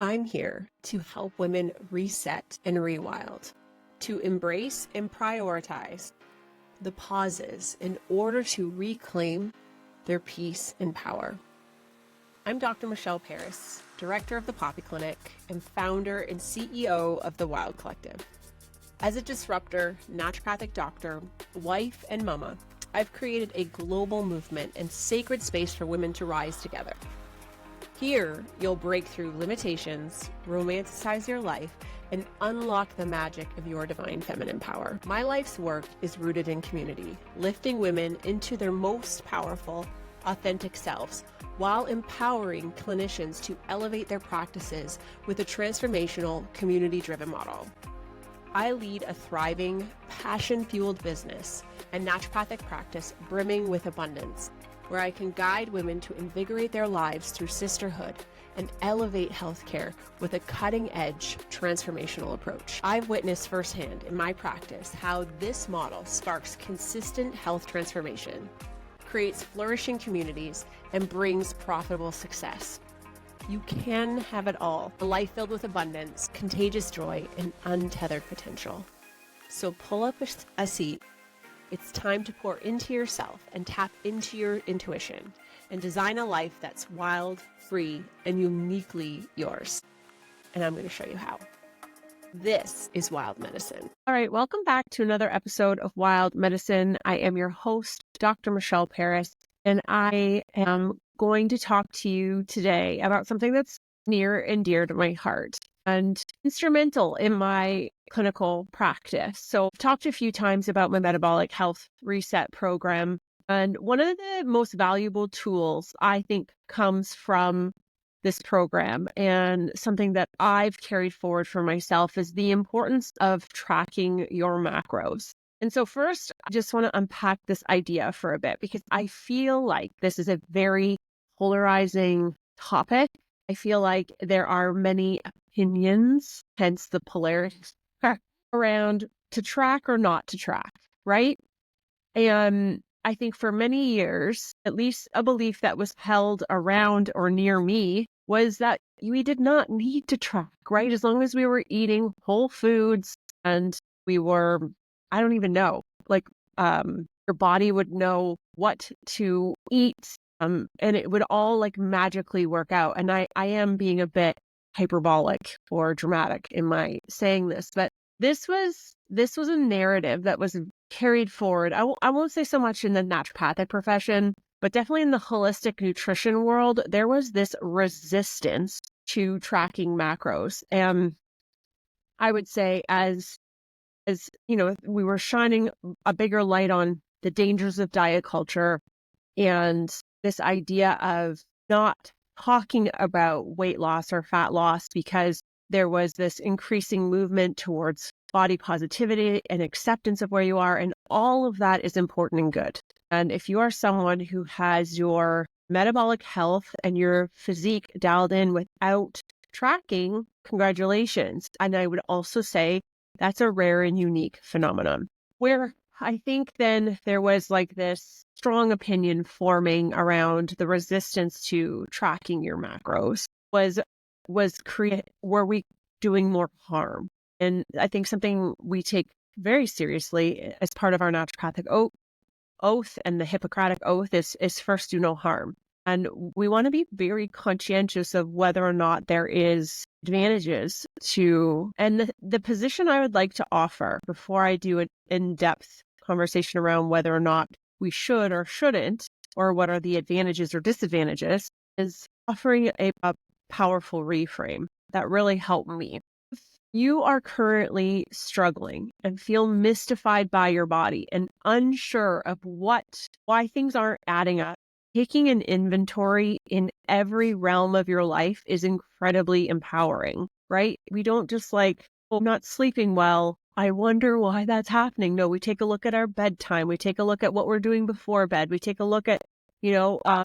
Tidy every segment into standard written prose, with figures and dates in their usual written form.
I'm here to help women reset and rewild, to embrace and prioritize the pauses in order to reclaim their peace and power. I'm Dr. Michelle Peris, director of the Poppy Clinic and founder and CEO of the Wild Collective. As a disruptor, naturopathic doctor, wife, and mama, I've created a global movement and sacred space for women to rise together. Here, you'll break through limitations, romanticize your life, and unlock the magic of your divine feminine power. My life's work is rooted in community, lifting women into their most powerful, authentic selves, while empowering clinicians to elevate their practices with a transformational, community-driven model. I lead a thriving, passion-fueled business and naturopathic practice brimming with abundance, where I can guide women to invigorate their lives through sisterhood and elevate healthcare with a cutting-edge transformational approach. I've witnessed firsthand in my practice how this model sparks consistent health transformation, creates flourishing communities, and brings profitable success. You can have it all, a life filled with abundance, contagious joy, and untethered potential. So pull up a seat. It's time to pour into yourself and tap into your intuition and design a life that's wild, free, and uniquely yours. And I'm going to show you how. This is Wild Medicine. All right, welcome back to another episode of Wild Medicine. I am your host, Dr. Michelle Peris, and I am going to talk to you today about something that's near and dear to my heart and instrumental in my clinical practice. So I've talked a few times about my metabolic health reset program. And one of the most valuable tools I think comes from this program, and something that I've carried forward for myself, is the importance of tracking your macros. And so first, I just want to unpack this idea for a bit, because I feel like this is a very polarizing topic. I feel like there are many opinions, hence the polarity around to track or not to track, right? And I think for many years, at least a belief that was held around or near me, was that we did not need to track, right? As long as we were eating whole foods and we were, I don't even know, like your body would know what to eat, and it would all like magically work out. And I am being a bit hyperbolic or dramatic in my saying this, but this was a narrative that was carried forward. I won't say so much in the naturopathic profession, but definitely in the holistic nutrition world, there was this resistance to tracking macros. And I would say as you know, we were shining a bigger light on the dangers of diet culture and this idea of not talking about weight loss or fat loss, because there was this increasing movement towards body positivity and acceptance of where you are. And all of that is important and good. And if you are someone who has your metabolic health and your physique dialed in without tracking, congratulations. And I would also say that's a rare and unique phenomenon, where I think then there was like this strong opinion forming around the resistance to tracking your macros. Were we doing more harm? And I think something we take very seriously as part of our naturopathic oath and the Hippocratic oath is first do no harm. And we want to be very conscientious of whether or not there is advantages to, and the position I would like to offer before I do an in-depth conversation around whether or not we should or shouldn't, or what are the advantages or disadvantages, is offering a powerful reframe that really helped me. If you are currently struggling and feel mystified by your body and unsure of why things aren't adding up, taking an inventory in every realm of your life is incredibly empowering, right? We don't just like, well, I'm not sleeping well, I wonder why that's happening. No, we take a look at our bedtime. We take a look at what we're doing before bed. We take a look at,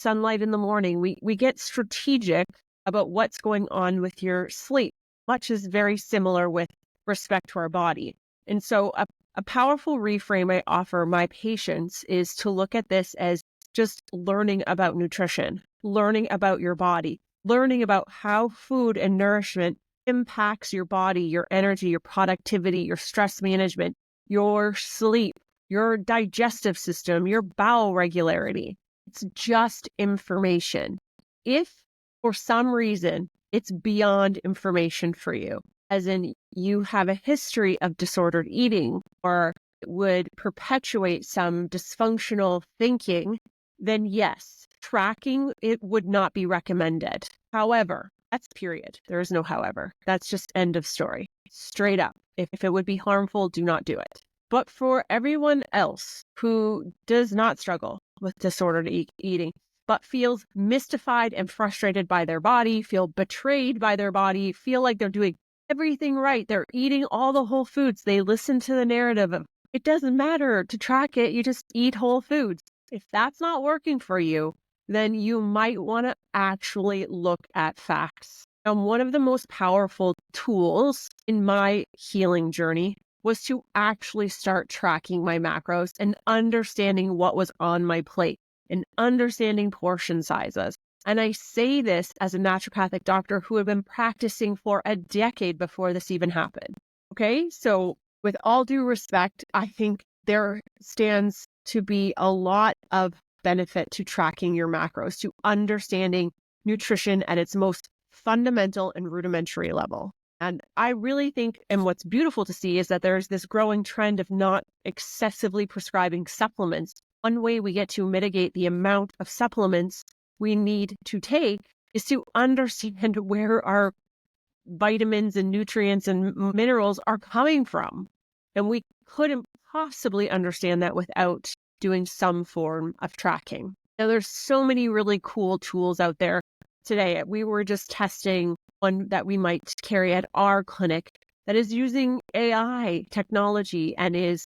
sunlight in the morning. We get strategic about what's going on with your sleep. Much is very similar with respect to our body. And so a powerful reframe I offer my patients is to look at this as just learning about nutrition, learning about your body, learning about how food and nourishment impacts your body, your energy, your productivity, your stress management, your sleep, your digestive system, your bowel regularity. It's just information. If for some reason it's beyond information for you, as in you have a history of disordered eating or it would perpetuate some dysfunctional thinking, then yes, tracking it would not be recommended. However, that's period. There is no however. That's just end of story. Straight up. If it would be harmful, do not do it. But for everyone else who does not struggle with disordered eating, but feels mystified and frustrated by their body, feel betrayed by their body, feel like they're doing everything right, they're eating all the whole foods, they listen to the narrative of, it doesn't matter to track it, you just eat whole foods. If that's not working for you, then you might want to actually look at facts. And one of the most powerful tools in my healing journey was to actually start tracking my macros and understanding what was on my plate and understanding portion sizes. And I say this as a naturopathic doctor who had been practicing for a decade before this even happened. Okay, so with all due respect, I think there stands to be a lot of benefit to tracking your macros, to understanding nutrition at its most fundamental and rudimentary level. And I really think, and what's beautiful to see is that there's this growing trend of not excessively prescribing supplements. One way we get to mitigate the amount of supplements we need to take is to understand where our vitamins and nutrients and minerals are coming from. And we couldn't possibly understand that without doing some form of tracking. Now, there's so many really cool tools out there today. We were just testing one that we might carry at our clinic that is using AI technology and is,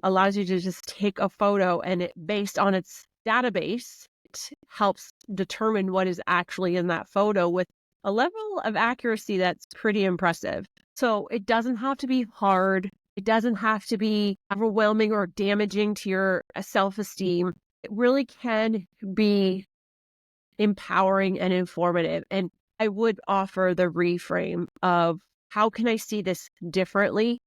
allows you to just take a photo and it, based on its database, it helps determine what is actually in that photo with a level of accuracy that's pretty impressive. So it doesn't have to be hard. It doesn't have to be overwhelming or damaging to your self-esteem. It really can be empowering and informative. And I would offer the reframe of how can I see this differently?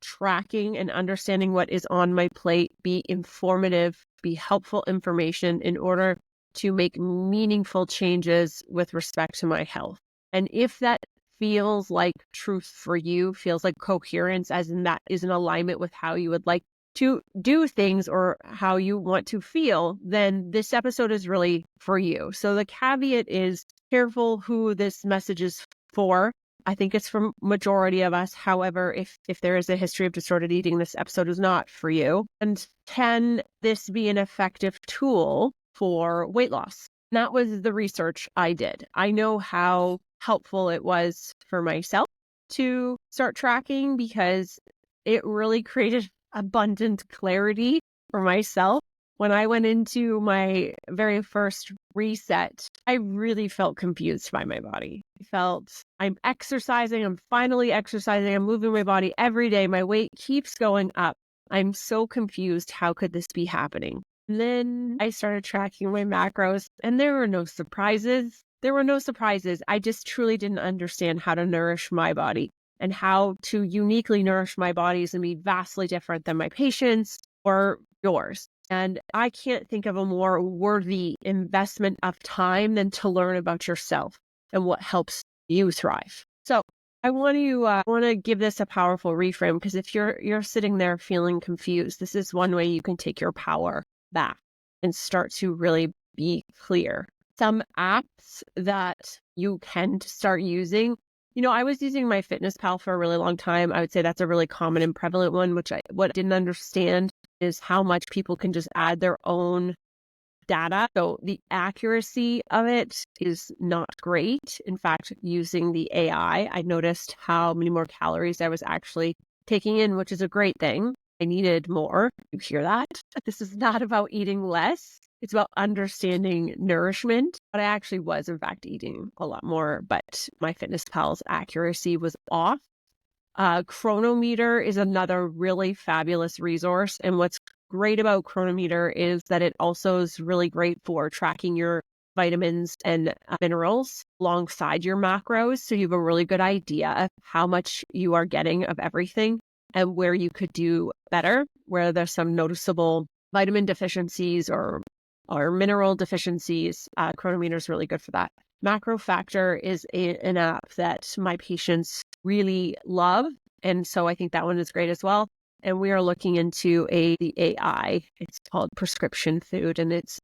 Tracking and understanding what is on my plate, be informative, be helpful information in order to make meaningful changes with respect to my health. And if that feels like truth for you, feels like coherence, as in that is in alignment with how you would like to do things or how you want to feel, then this episode is really for you. So the caveat is careful who this message is for. I think it's for majority of us. However, if there is a history of disordered eating, this episode is not for you. And can this be an effective tool for weight loss? And that was the research I did. I know how helpful it was for myself to start tracking because it really created abundant clarity for myself. When I went into my very first reset, I really felt confused by my body. I felt I'm exercising, I'm finally exercising, I'm moving my body every day. My weight keeps going up. I'm so confused. How could this be happening? And then I started tracking my macros and there were no surprises. I just truly didn't understand how to nourish my body and how to uniquely nourish my body is going to be vastly different than my patients or yours. And I can't think of a more worthy investment of time than to learn about yourself and what helps you thrive. So I want to give this a powerful reframe because if you're sitting there feeling confused, this is one way you can take your power back and start to really be clear. Some apps that you can start using. I was using MyFitnessPal for a really long time. I would say that's a really common and prevalent one, what I didn't understand is how much people can just add their own data. So the accuracy of it is not great. In fact, using the AI, I noticed how many more calories I was actually taking in, which is a great thing. I needed more. You hear that? This is not about eating less. It's about understanding nourishment. But I actually was, in fact, eating a lot more. But MyFitnessPal's accuracy was off. Chronometer is another really fabulous resource. And what's great about Chronometer is that it also is really great for tracking your vitamins and minerals alongside your macros. So you have a really good idea of how much you are getting of everything and where you could do better, where there's some noticeable vitamin deficiencies or mineral deficiencies. Chronometer is really good for that. Macro Factor is an app that my patients really love. And so I think that one is great as well. And we are looking into the AI. It's called Prescription Food, and it's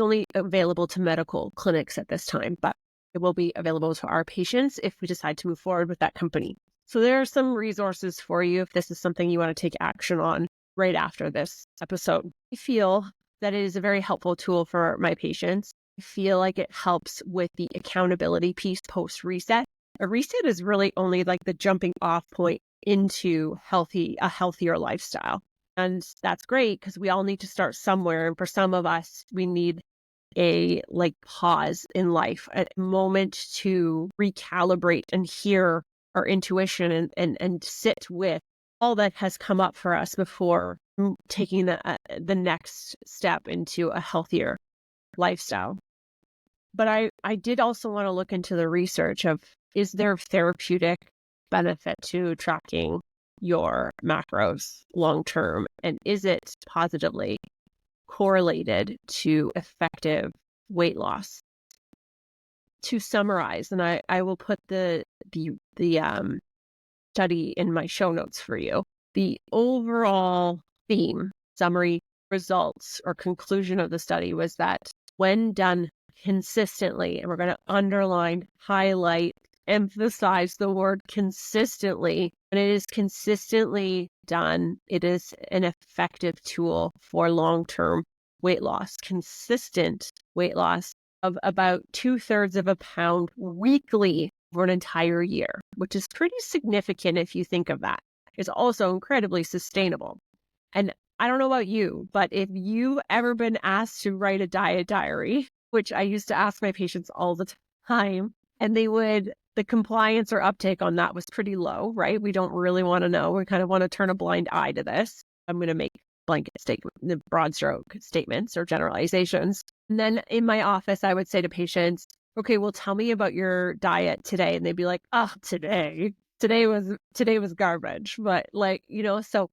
only available to medical clinics at this time, but it will be available to our patients if we decide to move forward with that company. So there are some resources for you if this is something you want to take action on right after this episode. I feel that it is a very helpful tool for my patients. I feel like it helps with the accountability piece post-reset. A reset is really only like the jumping off point into a healthier lifestyle. And that's great because we all need to start somewhere. And for some of us, we need a pause in life, a moment to recalibrate and hear our intuition and sit with all that has come up for us before taking the next step into a healthier lifestyle. But I did also want to look into the research of, is there therapeutic benefit to tracking your macros long term? And is it positively correlated to effective weight loss? To summarize, and I will put the study in my show notes for you. The overall theme, summary, results, or conclusion of the study was that when done consistently, and we're going to underline, highlight, emphasize the word consistently, when it is consistently done, it is an effective tool for long-term weight loss, consistent weight loss of about 2/3 of a pound weekly for an entire year, which is pretty significant if you think of that. It's also incredibly sustainable. And I don't know about you, but if you've ever been asked to write a diet diary, which I used to ask my patients all the time, and the compliance or uptake on that was pretty low, right? We don't really want to know. We kind of want to turn a blind eye to this. I'm going to make broad stroke statements or generalizations. And then in my office, I would say to patients, okay, well, tell me about your diet today. And they'd be like, oh, today was garbage. But so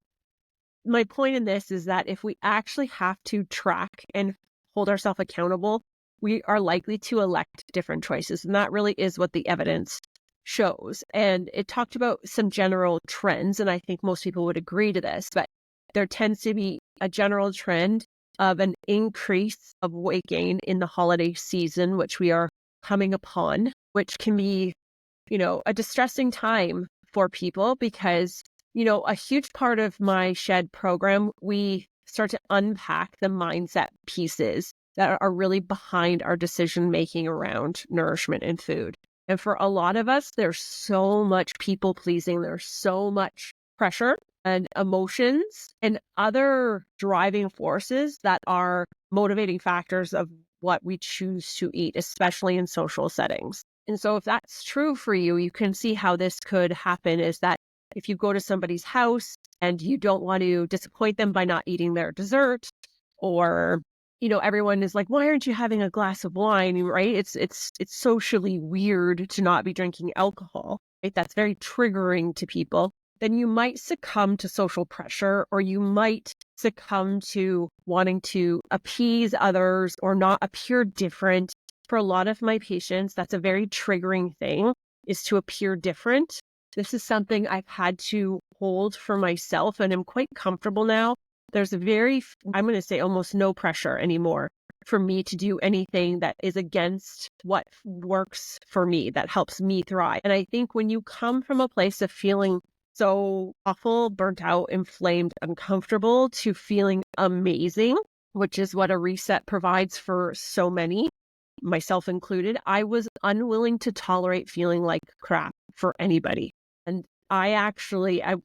my point in this is that if we actually have to track and hold ourselves accountable, we are likely to elect different choices. And that really is what the evidence shows. And it talked about some general trends, and I think most people would agree to this, but there tends to be a general trend of an increase of weight gain in the holiday season, which we are coming upon, which can be, a distressing time for people because, a huge part of my Shed program, we start to unpack the mindset pieces that are really behind our decision-making around nourishment and food. And for a lot of us, there's so much people pleasing. There's so much pressure and emotions and other driving forces that are motivating factors of what we choose to eat, especially in social settings. And so if that's true for you, you can see how this could happen is that if you go to somebody's house and you don't want to disappoint them by not eating their dessert, or everyone is like, why aren't you having a glass of wine, right? It's socially weird to not be drinking alcohol, right? That's very triggering to people. Then you might succumb to social pressure, or you might succumb to wanting to appease others or not appear different. For a lot of my patients, that's a very triggering thing, is to appear different. This is something I've had to hold for myself, and I'm quite comfortable now. There's I'm going to say almost no pressure anymore for me to do anything that is against what works for me, that helps me thrive. And I think when you come from a place of feeling so awful, burnt out, inflamed, uncomfortable, to feeling amazing, which is what a reset provides for so many, myself included, I was unwilling to tolerate feeling like crap for anybody. And I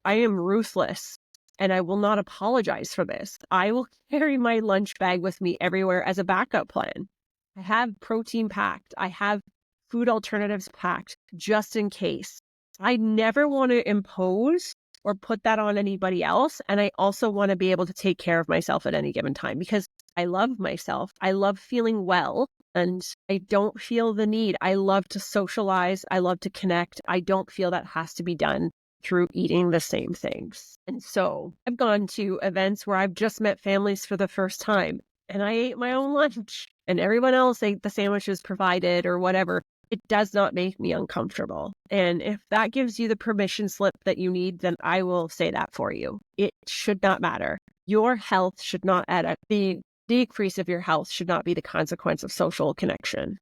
am ruthless. And I will not apologize for this. I will carry my lunch bag with me everywhere as a backup plan. I have protein packed. I have food alternatives packed just in case. I never want to impose or put that on anybody else. And I also want to be able to take care of myself at any given time because I love myself. I love feeling well. And I don't feel the need. I love to socialize. I love to connect. I don't feel that has to be done through eating the same things. And so I've gone to events where I've just met families for the first time and I ate my own lunch and everyone else ate the sandwiches provided or whatever. It does not make me uncomfortable. And if that gives you the permission slip that you need, then I will say that for you. It should not matter. Your health should not add up. The decrease of your health should not be the consequence of social connection.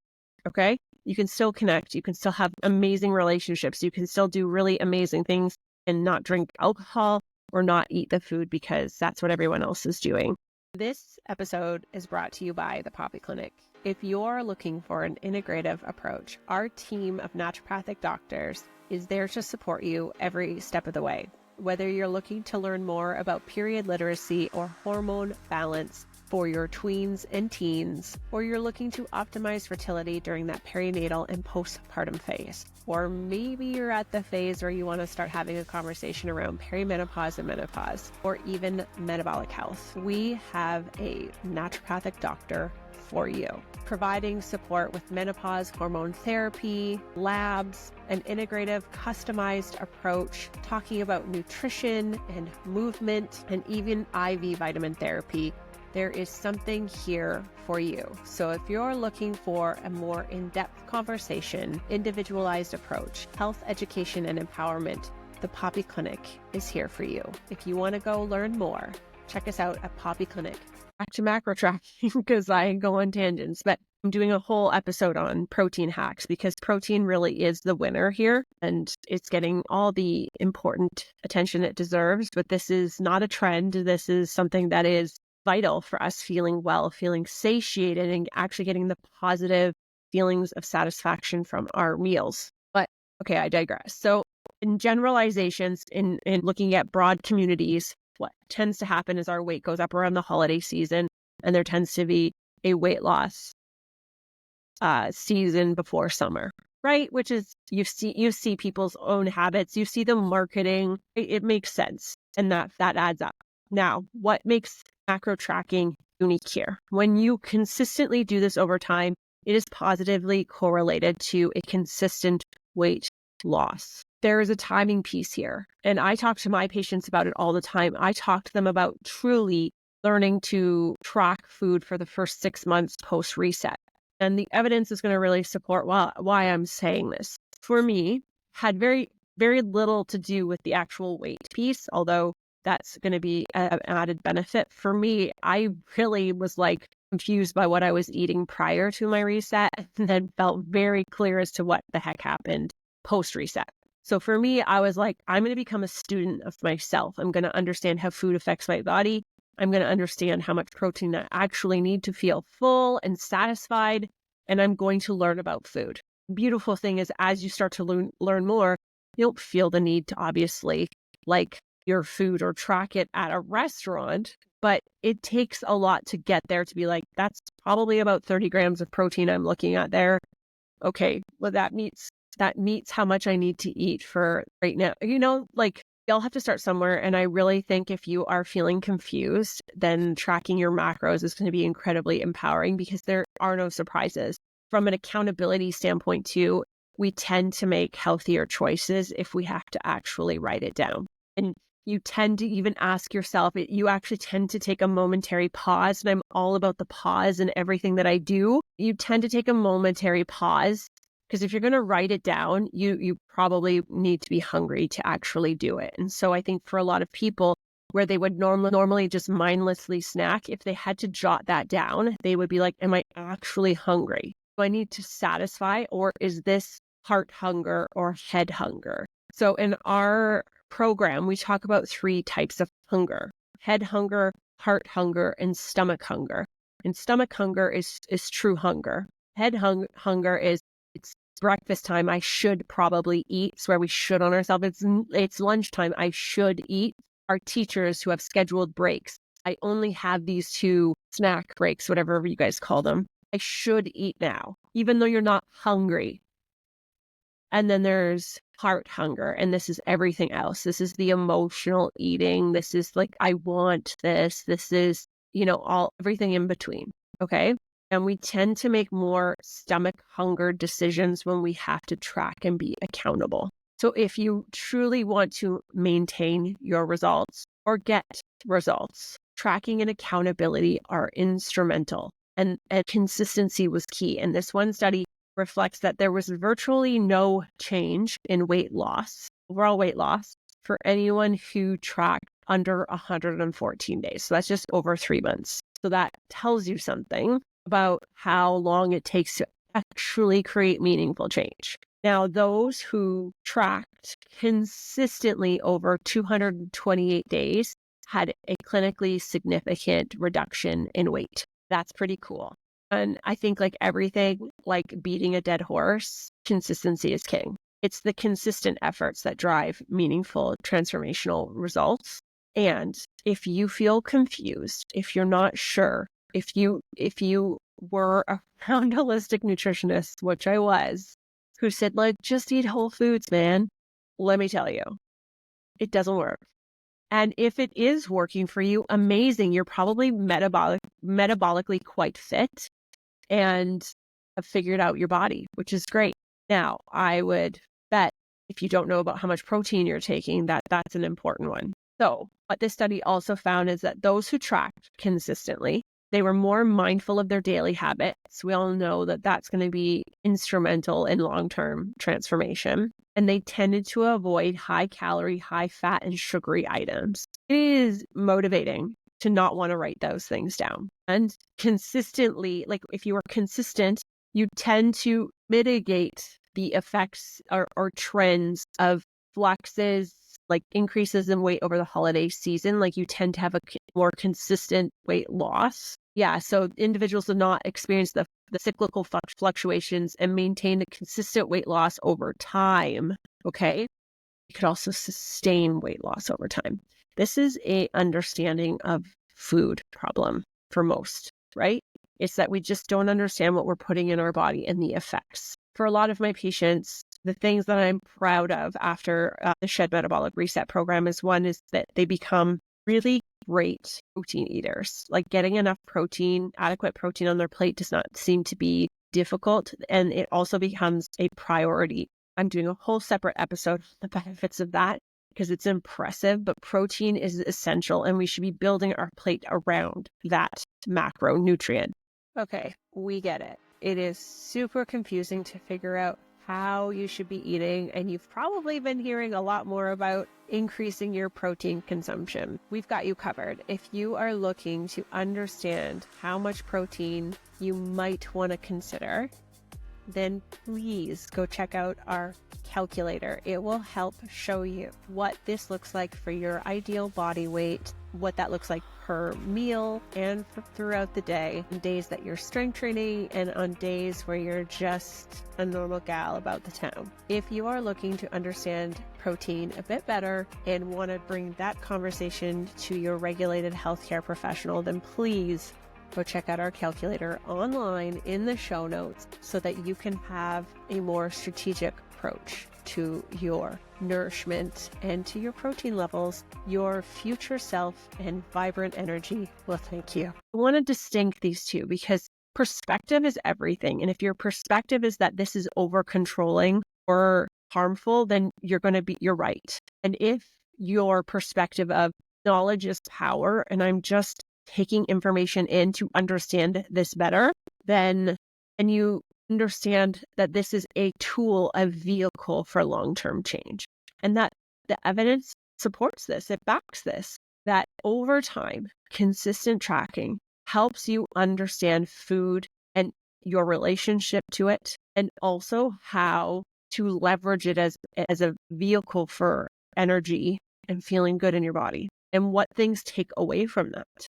Okay? You can still connect. You can still have amazing relationships. You can still do really amazing things and not drink alcohol or not eat the food because that's what everyone else is doing. This episode is brought to you by the Poppy Clinic. If you're looking for an integrative approach, our team of naturopathic doctors is there to support you every step of the way. Whether you're looking to learn more about period literacy or hormone balance for your tweens and teens, or you're looking to optimize fertility during that perinatal and postpartum phase, or maybe you're at the phase where you want to start having a conversation around perimenopause and menopause, or even metabolic health, we have a naturopathic doctor for you, providing support with menopause hormone therapy, labs, an integrative, customized approach, talking about nutrition and movement, and even IV vitamin therapy. There is something here for you. So if you're looking for a more in-depth conversation, individualized approach, health education and empowerment, the Poppy Clinic is here for you. If you want to go learn more, check us out at Poppy Clinic. Back to macro tracking because I go on tangents, but I'm doing a whole episode on protein hacks because protein really is the winner here and it's getting all the important attention it deserves. But this is not a trend. This is something that is vital for us feeling well, feeling satiated, and actually getting the positive feelings of satisfaction from our meals. But okay, I digress. So in generalizations, in looking at broad communities, what tends to happen is our weight goes up around the holiday season and there tends to be a weight loss season before summer, right? Which is you see people's own habits, you see the marketing, it makes sense and that adds up. Now, what makes macro tracking unique here? When you consistently do this over time, it is positively correlated to a consistent weight loss. There is a timing piece here. And I talk to my patients about it all the time. I talk to them about truly learning to track food for the first 6 months post reset. And the evidence is going to really support why I'm saying this. For me, had very, very little to do with the actual weight piece, although that's going to be an added benefit. For me, I really was like confused by what I was eating prior to my reset and then felt very clear as to what the heck happened post reset. So for me, I was like, I'm going to become a student of myself. I'm going to understand how food affects my body. I'm going to understand how much protein I actually need to feel full and satisfied. And I'm going to learn about food. Beautiful thing is, as you start to learn more, you don't feel the need to obviously like your food or track it at a restaurant, but it takes a lot to get there to be like, that's probably about 30 grams of protein I'm looking at there. Okay, well, that meets how much I need to eat for right now. Like you'll have to start somewhere. And I really think if you are feeling confused, then tracking your macros is going to be incredibly empowering because there are no surprises. From an accountability standpoint too, we tend to make healthier choices if we have to actually write it down. And you tend to even ask yourself, you actually tend to take a momentary pause. And I'm all about the pause in everything that I do. You tend to take a momentary pause because if you're going to write it down, you probably need to be hungry to actually do it. And so I think for a lot of people where they would normally just mindlessly snack, if they had to jot that down, they would be like, am I actually hungry? Do I need to satisfy, or is this heart hunger or head hunger? So in our program, we talk about 3 types of hunger: head hunger, heart hunger, and stomach hunger. And stomach hunger is true hunger. Head hunger is, it's breakfast time, I should probably eat. It's where we should on ourselves. It's lunchtime, I should eat. Our teachers who have scheduled breaks, I only have these 2 snack breaks, whatever you guys call them. I should eat now, even though you're not hungry. And then there's heart hunger, and this is everything else. This is the emotional eating. This is like, I want this. This is, everything in between. Okay. And we tend to make more stomach hunger decisions when we have to track and be accountable. So if you truly want to maintain your results or get results, tracking and accountability are instrumental. And consistency was key. And this one study reflects that there was virtually no change in weight loss, overall weight loss, for anyone who tracked under 114 days. So that's just over 3 months. So that tells you something about how long it takes to actually create meaningful change. Now, those who tracked consistently over 228 days had a clinically significant reduction in weight. That's pretty cool. And I think like everything, like beating a dead horse, consistency is king. It's the consistent efforts that drive meaningful transformational results. And if you feel confused, if you're not sure, if you were around a holistic nutritionist, which I was, who said, like, just eat whole foods, man, let me tell you, it doesn't work. And if it is working for you, amazing. You're probably metabolically quite fit and have figured out your body, which is great. Now, I would bet if you don't know about how much protein you're taking, that's an important one. So what this study also found is that those who tracked consistently, they were more mindful of their daily habits. We all know that that's going to be instrumental in long-term transformation. And they tended to avoid high calorie, high fat, and sugary items. It is motivating to not want to write those things down. And consistently, like if you are consistent, you tend to mitigate the effects or trends of fluxes, like increases in weight over the holiday season. Like you tend to have a more consistent weight loss. Yeah, so individuals do not experience the cyclical fluctuations and maintain a consistent weight loss over time. Okay. You could also sustain weight loss over time. This is a understanding of food problem for most, right? It's that we just don't understand what we're putting in our body and the effects. For a lot of my patients, the things that I'm proud of after the Shed Metabolic Reset program is that they become really great protein eaters. Like getting enough protein, adequate protein on their plate does not seem to be difficult. And it also becomes a priority. I'm doing a whole separate episode on the benefits of that because it's impressive, but protein is essential and we should be building our plate around that macronutrient. Okay, we get it. It is super confusing to figure out how you should be eating, and you've probably been hearing a lot more about increasing your protein consumption. We've got you covered. If you are looking to understand how much protein you might want to consider, then please go check out our calculator. It will help show you what this looks like for your ideal body weight, what that looks like per meal and throughout the day, on days that you're strength training and on days where you're just a normal gal about the town. If you are looking to understand protein a bit better and want to bring that conversation to your regulated healthcare professional, then please go check out our calculator online in the show notes so that you can have a more strategic approach to your nourishment and to your protein levels. Your future self and vibrant energy will thank you. I want to distinct these two because perspective is everything. And if your perspective is that this is over controlling or harmful, then you're right. And if your perspective of knowledge is power and I'm just taking information in to understand this better, and you understand that this is a tool, a vehicle for long-term change. And that the evidence supports this, it backs this, that over time, consistent tracking helps you understand food and your relationship to it, and also how to leverage it as a vehicle for energy and feeling good in your body, and what things take away from that.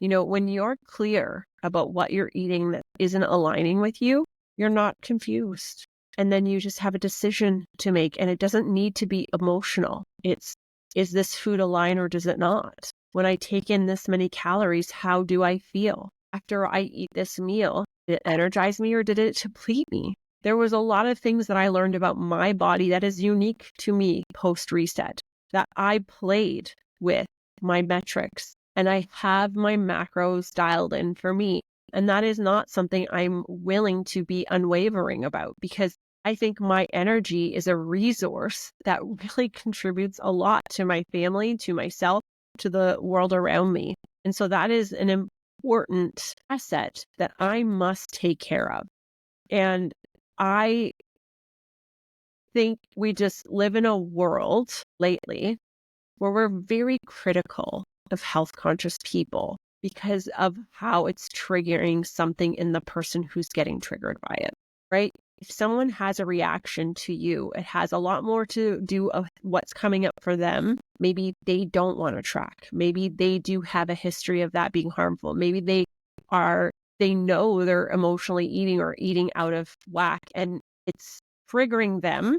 You know, when you're clear about what you're eating that isn't aligning with you, you're not confused. And then you just have a decision to make, and it doesn't need to be emotional. Is this food aligned or does it not? When I take in this many calories, how do I feel? After I eat this meal, did it energize me or did it deplete me? There was a lot of things that I learned about my body that is unique to me post-reset, that I played with my metrics. And I have my macros dialed in for me. And that is not something I'm willing to be unwavering about, because I think my energy is a resource that really contributes a lot to my family, to myself, to the world around me. And so that is an important asset that I must take care of. And I think we just live in a world lately where we're very critical of health conscious people because of how it's triggering something in the person who's getting triggered by it, right? If someone has a reaction to you, it has a lot more to do with what's coming up for them. Maybe they don't want to track. Maybe they do have a history of that being harmful. Maybe they know they're emotionally eating or eating out of whack, and it's triggering them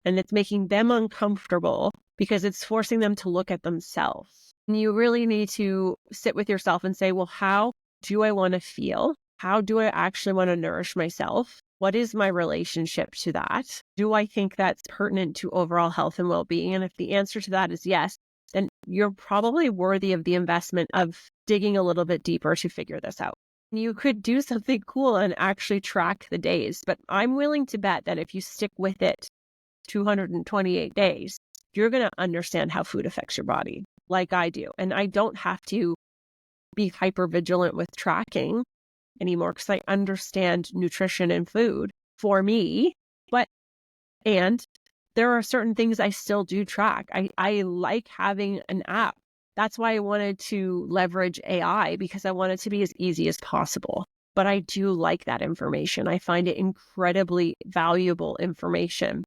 and it's making them uncomfortable because it's forcing them to look at themselves. And you really need to sit with yourself and say, well, how do I want to feel? How do I actually want to nourish myself? What is my relationship to that? Do I think that's pertinent to overall health and well-being? And if the answer to that is yes, then you're probably worthy of the investment of digging a little bit deeper to figure this out. You could do something cool and actually track the days, but I'm willing to bet that if you stick with it 228 days, you're going to understand how food affects your body like I do. And I don't have to be hyper vigilant with tracking anymore because I understand nutrition and food for me. And there are certain things I still do track. I like having an app. That's why I wanted to leverage AI, because I want it to be as easy as possible. But I do like that information. I find it incredibly valuable information.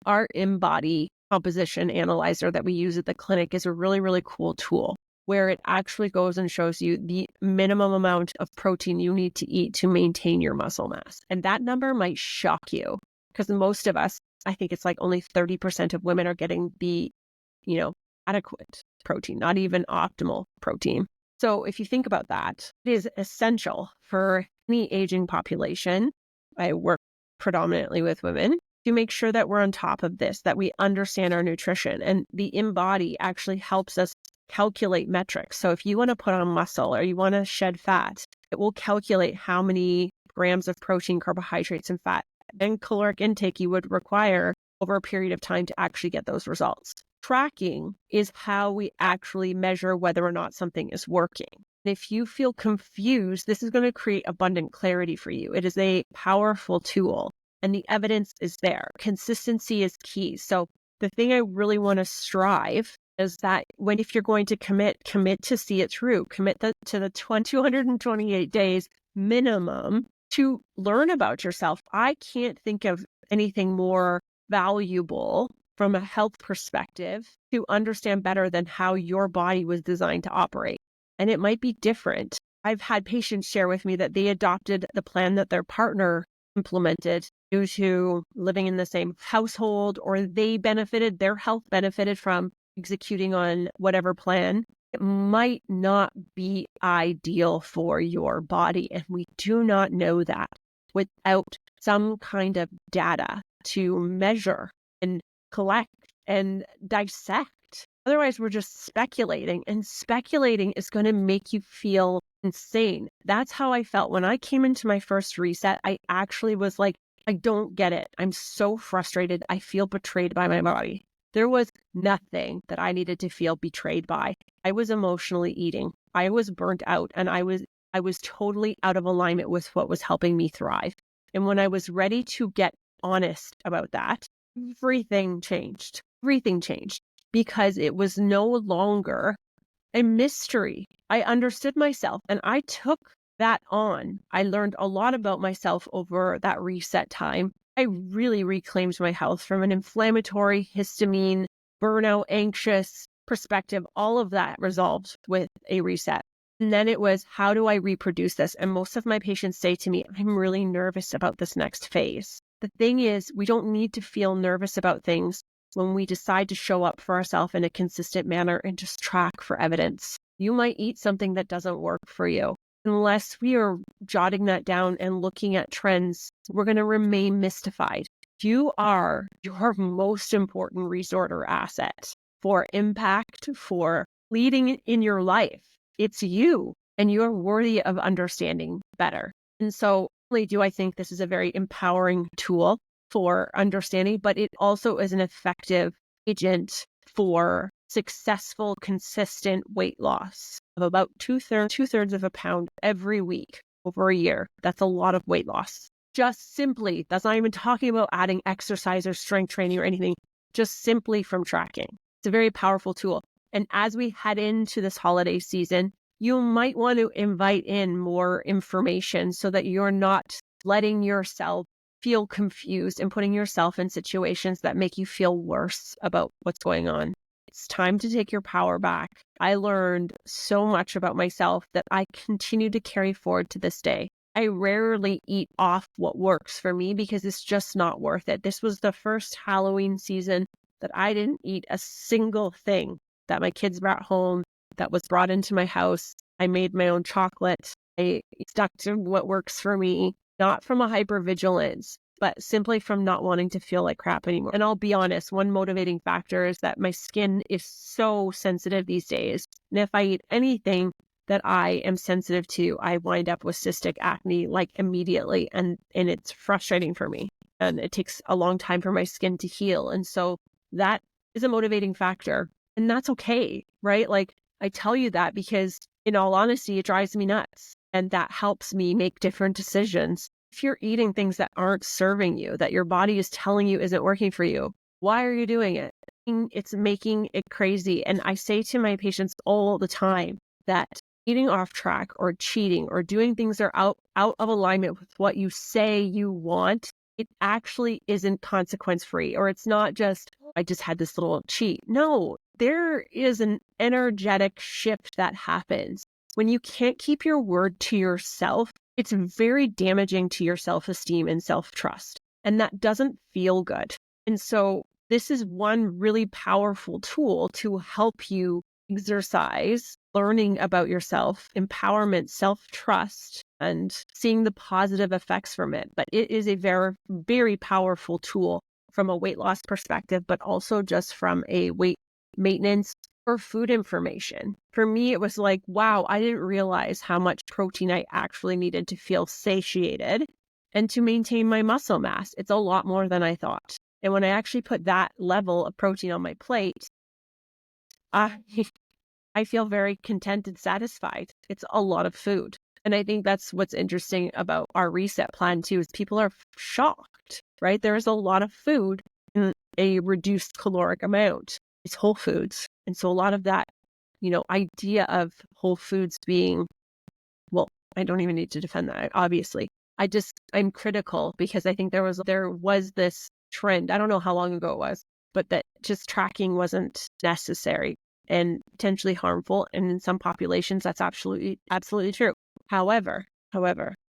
Our InBody composition analyzer that we use at the clinic is a really, really cool tool where it actually goes and shows you the minimum amount of protein you need to eat to maintain your muscle mass. And that number might shock you because most of us, I think it's like only 30% of women are getting the, adequate protein, not even optimal protein. So if you think about that, it is essential for any aging population. I work predominantly with women to make sure that we're on top of this, that we understand our nutrition. And the InBody actually helps us calculate metrics. So if you want to put on muscle or you want to shed fat, it will calculate how many grams of protein, carbohydrates, and fat and caloric intake you would require over a period of time to actually get those results. Tracking is how we actually measure whether or not something is working. And if you feel confused, this is going to create abundant clarity for you. It is a powerful tool. And the evidence is there. Consistency is key. So the thing I really want to strive is that if you're going to commit to see it through, commit to the 228 days minimum to learn about yourself. I can't think of anything more valuable from a health perspective to understand better than how your body was designed to operate. And it might be different. I've had patients share with me that they adopted the plan that their partner implemented due to living in the same household, or their health benefited from executing on whatever plan. It might not be ideal for your body. And we do not know that without some kind of data to measure and collect and dissect. Otherwise, we're just speculating, and speculating is going to make you feel insane. That's how I felt when I came into my first reset. I actually was like, I don't get it. I'm so frustrated. I feel betrayed by my body. There was nothing that I needed to feel betrayed by. I was emotionally eating. I was burnt out, and I was totally out of alignment with what was helping me thrive. And when I was ready to get honest about that, everything changed. Everything changed because it was no longer a mystery. I understood myself and I took that on. I learned a lot about myself over that reset time. I really reclaimed my health from an inflammatory, histamine, burnout, anxious perspective. All of that resolved with a reset. And then it was, how do I reproduce this? And most of my patients say to me, I'm really nervous about this next phase. The thing is, we don't need to feel nervous about things when we decide to show up for ourselves in a consistent manner and just track for evidence. You might eat something that doesn't work for you. Unless we are jotting that down and looking at trends, we're going to remain mystified. You are your most important resort or asset for impact, for leading in your life. It's you. and you're worthy of understanding better. And so, not only do I think this is a very empowering tool for understanding, but it also is an effective agent for successful, consistent weight loss of about two-thirds of a pound every week over a year. That's a lot of weight loss. Just simply, that's not even talking about adding exercise or strength training or anything, just simply from tracking. It's a very powerful tool. And as we head into this holiday season, you might want to invite in more information so that you're not letting yourself feel confused and putting yourself in situations that make you feel worse about what's going on. It's time to take your power back. I learned so much about myself that I continue to carry forward to this day. I rarely eat off what works for me because it's just not worth it. This was the first Halloween season that I didn't eat a single thing that my kids brought home that was brought into my house. I made my own chocolate. I stuck to what works for me, not from a hypervigilance, but simply from not wanting to feel like crap anymore. And I'll be honest, one motivating factor is that my skin is so sensitive these days. And if I eat anything that I am sensitive to, I wind up with cystic acne like immediately. And it's frustrating for me. And it takes a long time for my skin to heal. And so that is a motivating factor. And that's okay, right? Like, I tell you that because in all honesty, it drives me nuts. And that helps me make different decisions. If you're eating things that aren't serving you, that your body is telling you isn't working for you, why are you doing it? It's making it crazy. And I say to my patients all the time that eating off track or cheating or doing things that are out of alignment with what you say you want, it actually isn't consequence free. Or it's not just, I just had this little cheat. No, there is an energetic shift that happens. When you can't keep your word to yourself, it's very damaging to your self-esteem and self-trust. And that doesn't feel good. And so this is one really powerful tool to help you exercise learning about yourself, empowerment, self-trust, and seeing the positive effects from it. But it is a very, very powerful tool from a weight loss perspective, but also just from a weight maintenance or food information. For me, it was like, wow, I didn't realize how much protein I actually needed to feel satiated and to maintain my muscle mass. It's a lot more than I thought. And when I actually put that level of protein on my plate, I feel very content and satisfied. It's a lot of food. And I think that's what's interesting about our reset plan too, is people are shocked, right? There is a lot of food in a reduced caloric amount. It's whole foods. And so a lot of that, idea of whole foods being, well, I don't even need to defend that, obviously. I'm critical because I think there was this trend, I don't know how long ago it was, but that just tracking wasn't necessary and potentially harmful. And in some populations, that's absolutely true. However,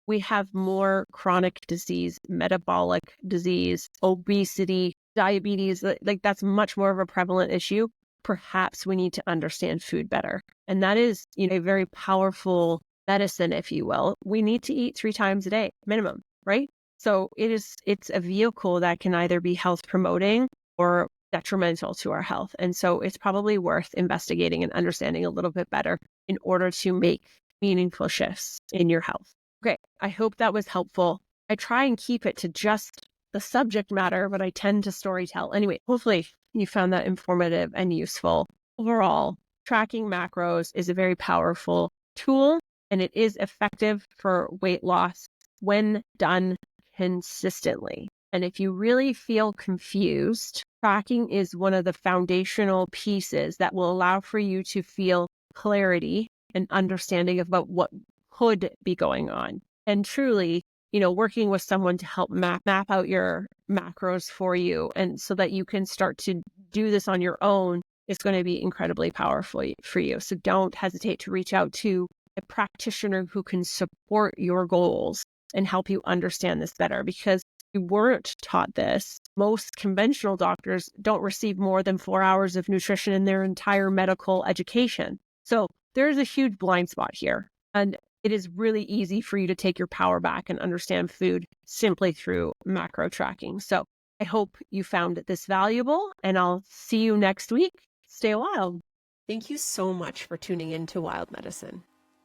we have more chronic disease, metabolic disease, obesity, diabetes, like that's much more of a prevalent issue. Perhaps we need to understand food better. And that is, a very powerful medicine, if you will. We need to eat 3 times a day, minimum, right? So it's a vehicle that can either be health promoting or detrimental to our health. And so it's probably worth investigating and understanding a little bit better in order to make meaningful shifts in your health. Okay, I hope that was helpful. I try and keep it to just the subject matter, but I tend to storytell. Anyway, hopefully you found that informative and useful. Overall, tracking macros is a very powerful tool, and it is effective for weight loss when done consistently. And if you really feel confused, tracking is one of the foundational pieces that will allow for you to feel clarity and understanding about what could be going on. And truly, working with someone to help map out your macros for you, and so that you can start to do this on your own, is going to be incredibly powerful for you. So don't hesitate to reach out to a practitioner who can support your goals and help you understand this better, because you weren't taught this. Most conventional doctors don't receive more than 4 hours of nutrition in their entire medical education. So there's a huge blind spot here. And it is really easy for you to take your power back and understand food simply through macro tracking. So I hope you found this valuable, and I'll see you next week. Stay wild. Thank you so much for tuning in to Wild Medicine.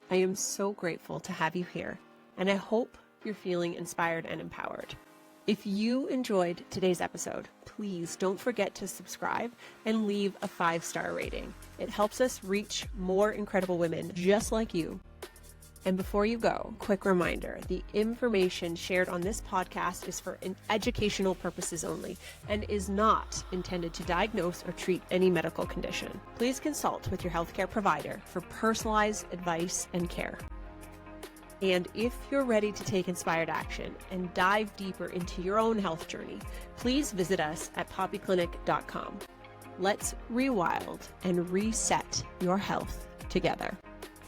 I am so grateful to have you here, and I hope you're feeling inspired and empowered. If you enjoyed today's episode, please don't forget to subscribe and leave a 5-star rating. It helps us reach more incredible women just like you. And before you go, quick reminder, the information shared on this podcast is for educational purposes only and is not intended to diagnose or treat any medical condition. Please consult with your healthcare provider for personalized advice and care. And if you're ready to take inspired action and dive deeper into your own health journey, please visit us at poppyclinic.com. Let's rewild and reset your health together.